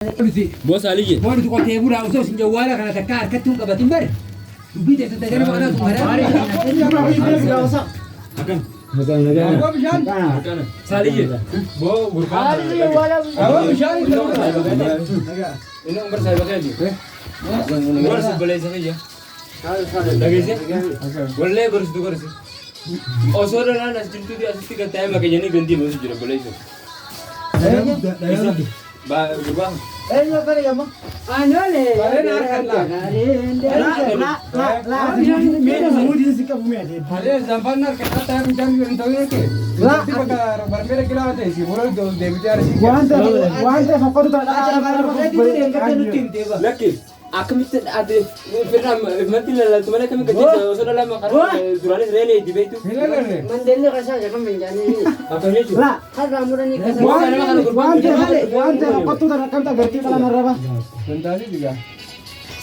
Boos Aliyye. Moori qotee bulaa osoo isin jawwaala kana takka harkatti hin qabatin bare. Dubbii teessatti gara maqaa sun Akkan. haraa. Saaliyye. Boo gurgurtaa. Ini umur saya bakal di. Umur sebelah saya ya. Lagi sih. Boleh gurus tu gurus. Osor lah nasi cintu dia asisten kita yang makanya ni ganti masuk jadi boleh itu. Berubah. Ano ka rin mo? Ano le? अरे जंपानर कितना टाइम जम गया तो ये के लाती बकार बरमेरे किला होते सी बोलो दो देवतार सी Laki. Aku mesti ada. Firman mesti lah. Cuma kami kerja. Osor lah makan. Durani rela di betul. हिला कर ले Mandela ka siya, kami dyan eh. Apa ni tu? Kan ramuran ni kasi. बंदाली दिया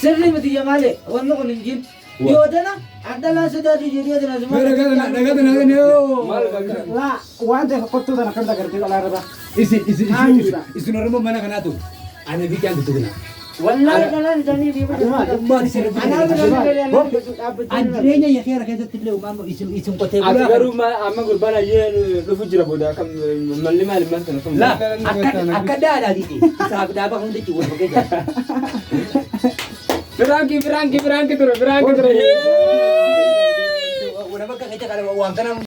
Sir, ni mati yang mali. Wan mo ko ninjin. Yoda na. Ada lang sa dati dito na sa मेरे घर ना नगद ना ने Mal bagus. इसी नरम मना करना तू आने भी क्या तू ना Wallahi ka lang dyan eh. ما दي سر Adrenya ya kaya kaya tilo mamo isum kote Aku baru ama kurban aja lu fujira boda kam malima lima kan kam. لا akada ada dito. Sa dapat kung dito wala kaya. Berangki terus. ولا بقى كده kalau uang kana